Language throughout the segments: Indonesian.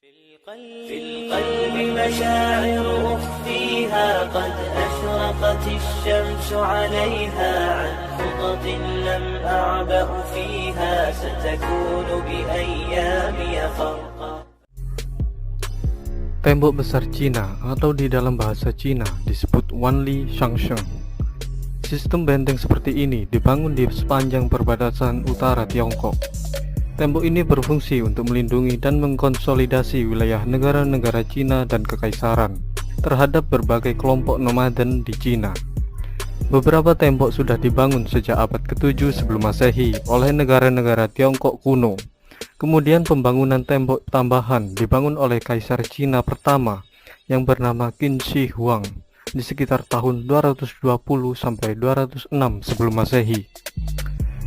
في القلب مشاعر أخفيها قد أشرقت الشمس عليها عن خطط لم أعبأ فيها ستكون بأيامي خرقا. Tembok besar Cina atau di dalam bahasa Cina disebut Wanli Shangsheng. Sistem benteng seperti ini dibangun di sepanjang perbatasan utara Tiongkok. Tembok ini berfungsi untuk melindungi dan mengkonsolidasi wilayah negara-negara Cina dan kekaisaran terhadap berbagai kelompok nomaden di Cina. Beberapa tembok sudah dibangun sejak abad ke-7 sebelum Masehi oleh negara-negara Tiongkok kuno. Kemudian pembangunan tembok tambahan dibangun oleh Kaisar Cina pertama yang bernama Qin Shi Huang di sekitar tahun 220 sampai 206 sebelum Masehi.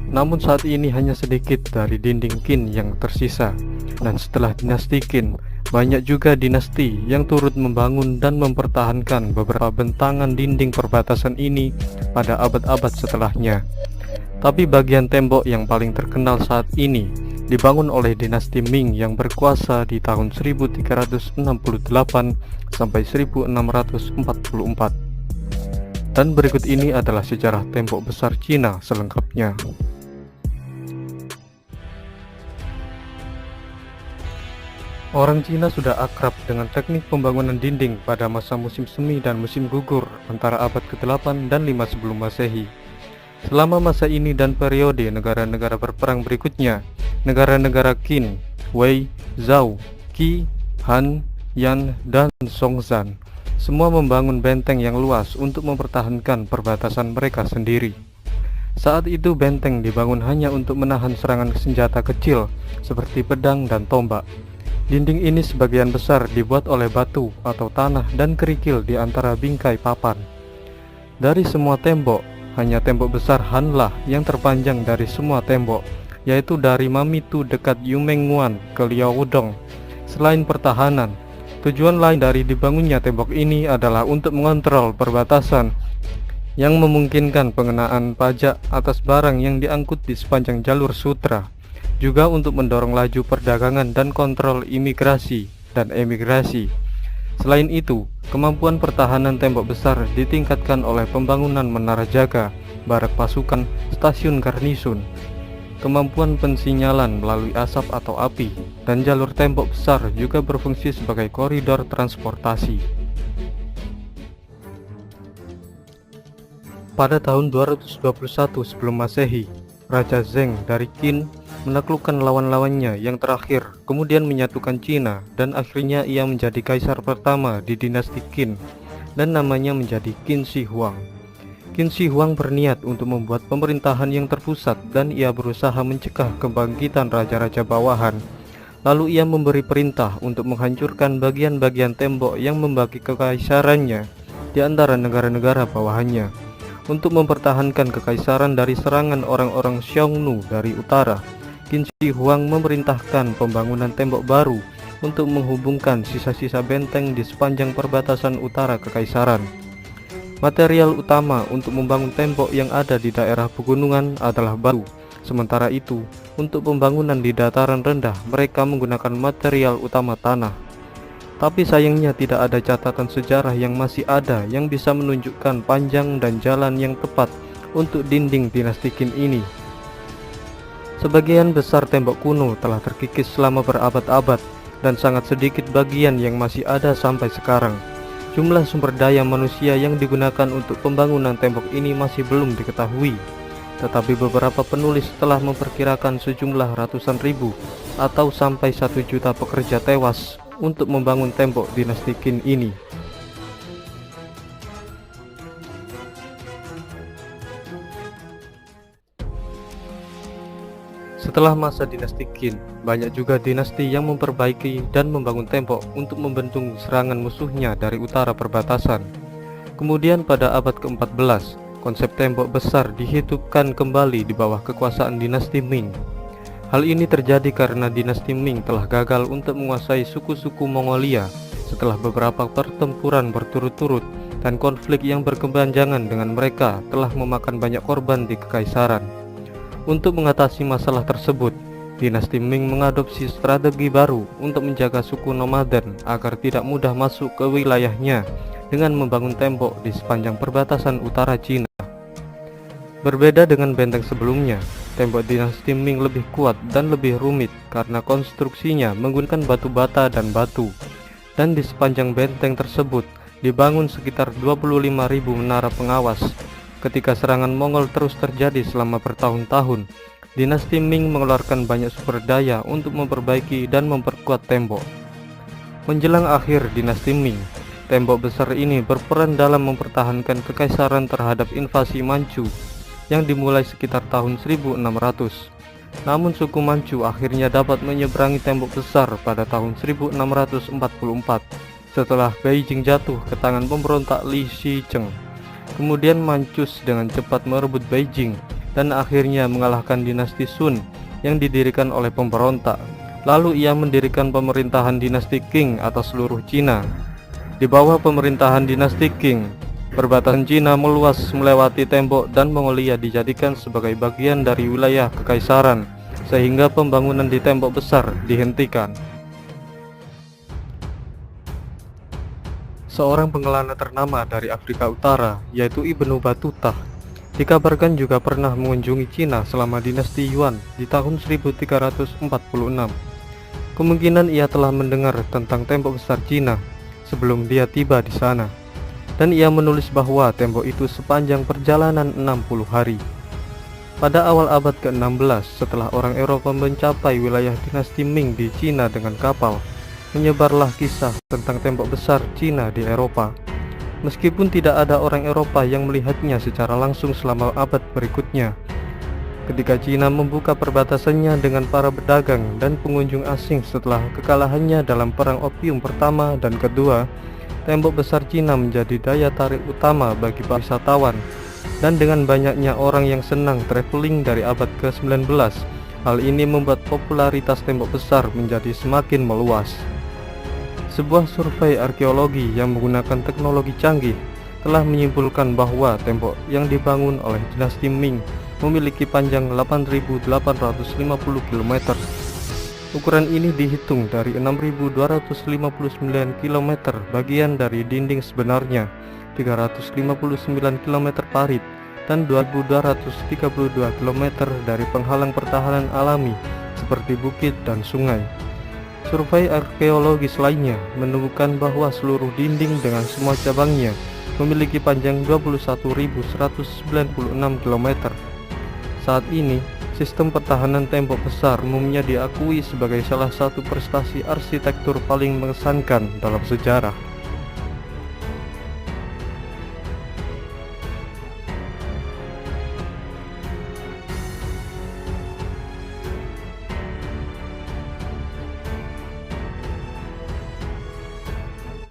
Namun saat ini hanya sedikit dari dinding Qin yang tersisa, dan setelah dinasti Qin, banyak juga dinasti yang turut membangun dan mempertahankan beberapa bentangan dinding perbatasan ini pada abad-abad setelahnya. Tapi bagian tembok yang paling terkenal saat ini dibangun oleh dinasti Ming yang berkuasa di tahun 1368 sampai 1644. Dan berikut ini adalah sejarah tembok besar Cina selengkapnya. Orang Cina sudah akrab dengan teknik pembangunan dinding pada masa musim semi dan musim gugur antara abad ke-8 dan 5 sebelum Masehi. Selama masa ini dan periode negara-negara berperang berikutnya, negara-negara Qin, Wei, Zhou, Qi, Han, Yan, dan Songzan semua membangun benteng yang luas untuk mempertahankan perbatasan mereka sendiri. Saat itu benteng dibangun hanya untuk menahan serangan senjata kecil seperti pedang dan tombak. Dinding ini sebagian besar dibuat oleh batu atau tanah dan kerikil di antara bingkai papan. Dari semua tembok, hanya tembok besar Han lah yang terpanjang dari semua tembok, yaitu dari Mamitu dekat Yumenguan ke Liaodong. Selain pertahanan, tujuan lain dari dibangunnya tembok ini adalah untuk mengontrol perbatasan yang memungkinkan pengenaan pajak atas barang yang diangkut di sepanjang jalur sutra, juga untuk mendorong laju perdagangan dan kontrol imigrasi dan emigrasi. Selain itu, kemampuan pertahanan tembok besar ditingkatkan oleh pembangunan menara jaga, barak pasukan, stasiun garnisun, kemampuan pensinyalan melalui asap atau api, dan jalur tembok besar juga berfungsi sebagai koridor transportasi. Pada tahun 221 sebelum Masehi, Raja Zheng dari Qin menaklukkan lawan-lawannya yang terakhir, kemudian menyatukan Cina, dan akhirnya ia menjadi kaisar pertama di dinasti Qin, dan namanya menjadi Qin Shi Huang. Qin Shi Huang berniat untuk membuat pemerintahan yang terpusat, dan ia berusaha mencegah kebangkitan raja-raja bawahan. Lalu ia memberi perintah untuk menghancurkan bagian-bagian tembok yang membagi kekaisarannya di antara negara-negara bawahannya, untuk mempertahankan kekaisaran dari serangan orang-orang Xiongnu dari utara. Qin Shi Huang memerintahkan pembangunan tembok baru untuk menghubungkan sisa-sisa benteng di sepanjang perbatasan utara kekaisaran. Material utama untuk membangun tembok yang ada di daerah pegunungan adalah batu. Sementara itu, untuk pembangunan di dataran rendah, mereka menggunakan material utama tanah. Tapi sayangnya tidak ada catatan sejarah yang masih ada yang bisa menunjukkan panjang dan jalan yang tepat untuk dinding dinasti Qin ini. Sebagian besar tembok kuno telah terkikis selama berabad-abad, dan sangat sedikit bagian yang masih ada sampai sekarang. Jumlah sumber daya manusia yang digunakan untuk pembangunan tembok ini masih belum diketahui, tetapi beberapa penulis telah memperkirakan sejumlah ratusan ribu atau sampai 1 juta pekerja tewas untuk membangun tembok dinasti Qin ini. Setelah masa dinasti Qin, banyak juga dinasti yang memperbaiki dan membangun tembok untuk membendung serangan musuhnya dari utara perbatasan. Kemudian pada abad ke-14, konsep tembok besar dihidupkan kembali di bawah kekuasaan dinasti Ming. Hal ini terjadi karena dinasti Ming telah gagal untuk menguasai suku-suku Mongolia setelah beberapa pertempuran berturut-turut, dan konflik yang berkepanjangan dengan mereka telah memakan banyak korban di kekaisaran. Untuk mengatasi masalah tersebut, Dinasti Ming mengadopsi strategi baru untuk menjaga suku nomaden agar tidak mudah masuk ke wilayahnya dengan membangun tembok di sepanjang perbatasan utara Cina. Berbeda dengan benteng sebelumnya, tembok dinasti Ming lebih kuat dan lebih rumit karena konstruksinya menggunakan batu bata dan batu. Dan di sepanjang benteng tersebut dibangun sekitar 25.000 menara pengawas. Ketika serangan Mongol terus terjadi selama bertahun-tahun, dinasti Ming mengeluarkan banyak sumber daya untuk memperbaiki dan memperkuat tembok. Menjelang akhir dinasti Ming, tembok besar ini berperan dalam mempertahankan kekaisaran terhadap invasi Manchu yang dimulai sekitar tahun 1600. Namun suku Manchu akhirnya dapat menyeberangi tembok besar pada tahun 1644 setelah Beijing jatuh ke tangan pemberontak Li Shicheng. Kemudian Manchus dengan cepat merebut Beijing dan akhirnya mengalahkan dinasti Sun yang didirikan oleh pemberontak. Lalu ia mendirikan pemerintahan dinasti Qing atas seluruh Cina. Di bawah pemerintahan dinasti Qing, perbatasan Cina meluas melewati tembok dan Mongolia dijadikan sebagai bagian dari wilayah kekaisaran, sehingga pembangunan di tembok besar dihentikan. Seorang pengelana ternama dari Afrika Utara, yaitu Ibnu Battuta, dikabarkan juga pernah mengunjungi Cina selama dinasti Yuan di tahun 1346. Kemungkinan ia telah mendengar tentang tembok besar Cina sebelum dia tiba di sana, dan ia menulis bahwa tembok itu sepanjang perjalanan 60 hari. Pada awal abad ke-16, setelah orang Eropa mencapai wilayah dinasti Ming di Cina dengan kapal, menyebarlah kisah tentang tembok besar Cina di Eropa. Meskipun tidak ada orang Eropa yang melihatnya secara langsung selama abad berikutnya. Ketika Cina membuka perbatasannya dengan para pedagang dan pengunjung asing setelah kekalahannya dalam Perang Opium pertama dan kedua, tembok besar Cina menjadi daya tarik utama bagi para wisatawan. Dan dengan banyaknya orang yang senang traveling dari abad ke-19, hal ini membuat popularitas tembok besar menjadi semakin meluas. Sebuah survei arkeologi yang menggunakan teknologi canggih telah menyimpulkan bahwa tembok yang dibangun oleh dinasti Ming memiliki panjang 8.850 km. Ukuran ini dihitung dari 6.259 km bagian dari dinding sebenarnya, 359 km parit, dan 2.232 km dari penghalang pertahanan alami seperti bukit dan sungai. Survei arkeologis lainnya menemukan bahwa seluruh dinding dengan semua cabangnya memiliki panjang 21.196 km. Saat ini, sistem pertahanan tembok besar umumnya diakui sebagai salah satu prestasi arsitektur paling mengesankan dalam sejarah.